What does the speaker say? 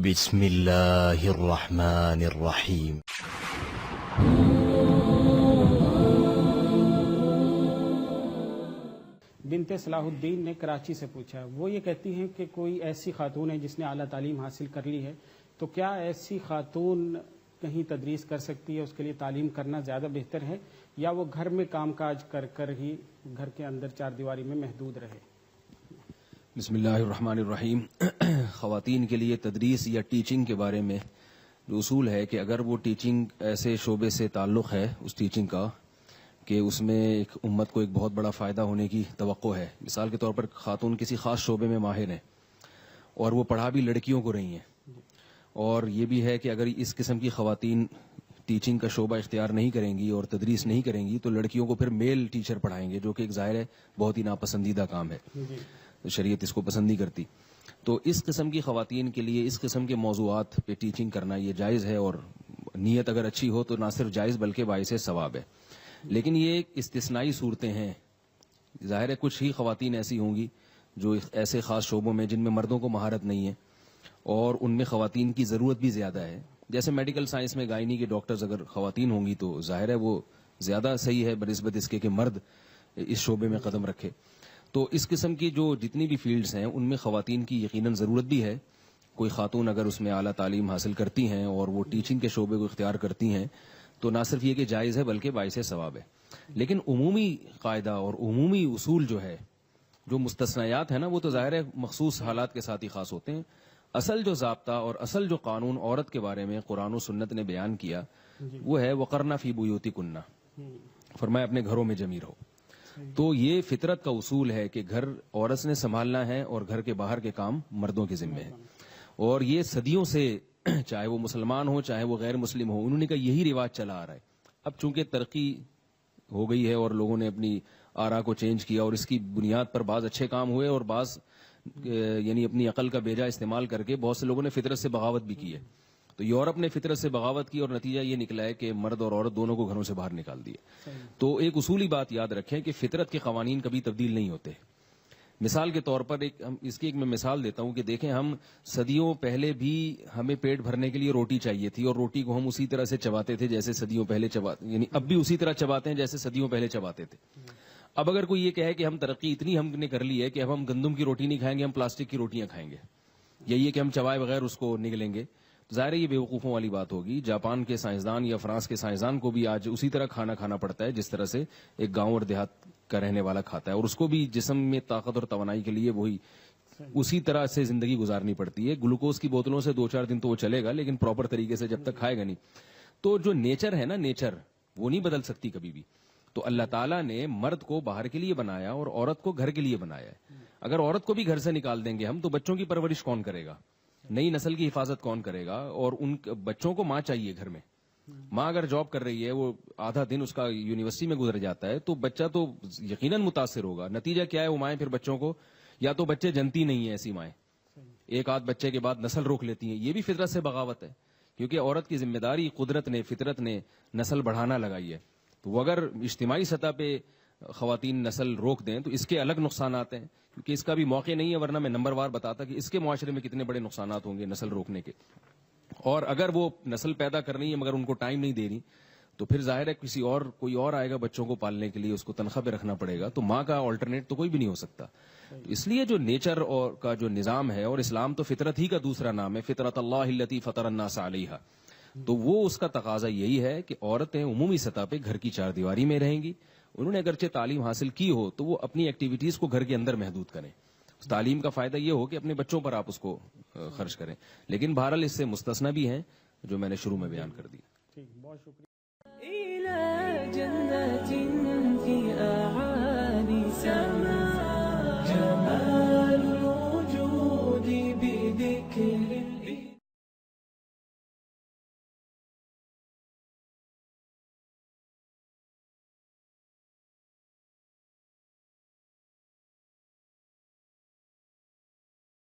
بسم اللہ الرحمن الرحیم۔ بنت صلاح الدین نے کراچی سے پوچھا، وہ یہ کہتی ہیں کہ کوئی ایسی خاتون ہے جس نے اعلیٰ تعلیم حاصل کر لی ہے، تو کیا ایسی خاتون کہیں تدریس کر سکتی ہے؟ اس کے لیے تعلیم کرنا زیادہ بہتر ہے یا وہ گھر میں کام کاج کر کر ہی گھر کے اندر چار دیواری میں محدود رہے؟ بسم اللہ الرحمن الرحیم۔ خواتین کے لیے تدریس یا ٹیچنگ کے بارے میں جو اصول ہے کہ اگر وہ ٹیچنگ ایسے شعبے سے تعلق ہے اس ٹیچنگ کا کہ اس میں ایک امت کو ایک بہت بڑا فائدہ ہونے کی توقع ہے، مثال کے طور پر خاتون کسی خاص شعبے میں ماہر ہیں اور وہ پڑھا بھی لڑکیوں کو رہی ہیں، اور یہ بھی ہے کہ اگر اس قسم کی خواتین ٹیچنگ کا شعبہ اختیار نہیں کریں گی اور تدریس نہیں کریں گی تو لڑکیوں کو پھر میل ٹیچر پڑھائیں گے، جو کہ ایک ظاہر ہے بہت ہی ناپسندیدہ کام ہے، شریعت اس کو پسند نہیں کرتی۔ تو اس قسم کی خواتین کے لیے اس قسم کے موضوعات پہ ٹیچنگ کرنا یہ جائز ہے، اور نیت اگر اچھی ہو تو نہ صرف جائز بلکہ باعث ثواب ہے۔ لیکن یہ ایک استثنائی صورتیں ہیں، ظاہر ہے کچھ ہی خواتین ایسی ہوں گی جو ایسے خاص شعبوں میں جن میں مردوں کو مہارت نہیں ہے اور ان میں خواتین کی ضرورت بھی زیادہ ہے، جیسے میڈیکل سائنس میں گائنی کے ڈاکٹرز اگر خواتین ہوں گی تو ظاہر ہے وہ زیادہ صحیح ہے بنسبت اس کے کہ مرد اس شعبے میں قدم رکھے۔ تو اس قسم کی جو جتنی بھی فیلڈز ہیں ان میں خواتین کی یقیناً ضرورت بھی ہے۔ کوئی خاتون اگر اس میں اعلیٰ تعلیم حاصل کرتی ہیں اور وہ ٹیچنگ کے شعبے کو اختیار کرتی ہیں تو نہ صرف یہ کہ جائز ہے بلکہ باعث ثواب ہے۔ لیکن عمومی قاعدہ اور عمومی اصول جو ہے، جو مستثنیات ہیں نا، وہ تو ظاہر ہے مخصوص حالات کے ساتھ ہی خاص ہوتے ہیں۔ اصل جو ضابطہ اور اصل جو قانون عورت کے بارے میں قرآن و سنت نے بیان کیا وہ ہے وقرنا فی بیوتکن، فرمایا اپنے گھروں میں جمی رہو۔ تو یہ فطرت کا اصول ہے کہ گھر عورت نے سنبھالنا ہے اور گھر کے باہر کے کام مردوں کے ذمے ہے، اور یہ صدیوں سے چاہے وہ مسلمان ہو چاہے وہ غیر مسلم ہو، انہوں نے کہا یہی رواج چلا آ رہا ہے۔ اب چونکہ ترقی ہو گئی ہے اور لوگوں نے اپنی آرا کو چینج کیا اور اس کی بنیاد پر بعض اچھے کام ہوئے اور بعض یعنی اپنی عقل کا بیجا استعمال کر کے بہت سے لوگوں نے فطرت سے بغاوت بھی کی ہے۔ تو یورپ نے فطرت سے بغاوت کی اور نتیجہ یہ نکلا ہے کہ مرد اور عورت دونوں کو گھروں سے باہر نکال دیے۔ تو ایک اصولی بات یاد رکھیں کہ فطرت کے قوانین کبھی تبدیل نہیں ہوتے۔ مثال کے طور پر اس کی ایک میں مثال دیتا ہوں کہ دیکھیں، ہم صدیوں پہلے بھی ہمیں پیٹ بھرنے کے لیے روٹی چاہیے تھی اور روٹی کو ہم اسی طرح سے چباتے تھے جیسے صدیوں پہلے چباتے، یعنی اب بھی اسی طرح چباتے ہیں جیسے صدیوں پہلے چباتے تھے۔ اب اگر کوئی یہ کہے کہ ہم ترقی اتنی ہم نے کر لی ہے کہ اب ہم گندم کی روٹی نہیں کھائیں گے، ہم پلاسٹک کی روٹیاں کھائیں گے، یا یہ کہ ہم چبائے بغیر اس کو نگلیں گے، ظاہر ہے یہ بیوقوفوں والی بات ہوگی۔ جاپان کے سائنسدان یا فرانس کے سائنسدان کو بھی آج اسی طرح کھانا کھانا پڑتا ہے جس طرح سے ایک گاؤں اور دیہات کا رہنے والا کھاتا ہے، اور اس کو بھی جسم میں طاقت اور توانائی کے لیے وہی اسی طرح سے زندگی گزارنی پڑتی ہے۔ گلوکوز کی بوتلوں سے 2-4 دن تو وہ چلے گا، لیکن پراپر طریقے سے جب تک کھائے گا نہیں۔ تو جو نیچر ہے نا، نیچر وہ نہیں بدل سکتی کبھی بھی۔ تو اللہ تعالیٰ نے مرد کو باہر کے لیے بنایا اور عورت کو گھر کے لیے بنایا ہے۔ اگر عورت کو بھی گھر سے نکال دیں گے ہم تو بچوں کی پرورش کون کرے گا؟ نئی نسل کی حفاظت کون کرے گا؟ اور ان بچوں کو ماں چاہیے گھر میں۔ ماں اگر جاب کر رہی ہے، وہ آدھا دن اس کا یونیورسٹی میں گزر جاتا ہے تو بچہ تو یقیناً متاثر ہوگا۔ نتیجہ کیا ہے؟ وہ مائیں پھر بچوں کو، یا تو بچے جنتی نہیں ہیں ایسی مائیں، ایک آدھ بچے کے بعد نسل روک لیتی ہیں، یہ بھی فطرت سے بغاوت ہے، کیونکہ عورت کی ذمہ داری قدرت نے، فطرت نے نسل بڑھانا لگائی ہے۔ تو وہ اگر اجتماعی سطح پہ خواتین نسل روک دیں تو اس کے الگ نقصانات ہیں، کیونکہ اس کا بھی موقع نہیں ہے، ورنہ میں نمبر وار بتاتا کہ اس کے معاشرے میں کتنے بڑے نقصانات ہوں گے نسل روکنے کے۔ اور اگر وہ نسل پیدا کر رہی ہے مگر ان کو ٹائم نہیں دے رہی تو پھر ظاہر ہے کوئی اور آئے گا بچوں کو پالنے کے لیے، اس کو تنخواہ پہ رکھنا پڑے گا، تو ماں کا آلٹرنیٹ تو کوئی بھی نہیں ہو سکتا۔ تو اس لیے جو نیچر اور کا جو نظام ہے، اور اسلام تو فطرت ہی کا دوسرا نام ہے، فطرت اللہ التی فطر الناس علیہا، تو وہ اس کا تقاضا یہی ہے کہ عورتیں عمومی سطح پہ گھر کی چار دیواری میں رہیں گی۔ انہوں نے اگرچہ تعلیم حاصل کی ہو تو وہ اپنی ایکٹیویٹیز کو گھر کے اندر محدود کریں۔ اس تعلیم کا فائدہ یہ ہو کہ اپنے بچوں پر آپ اس کو خرچ کریں، لیکن بہرحال اس سے مستثنی بھی ہیں جو میں نے شروع میں بیان کر دیا۔ ٹھیک، بہت شکریہ۔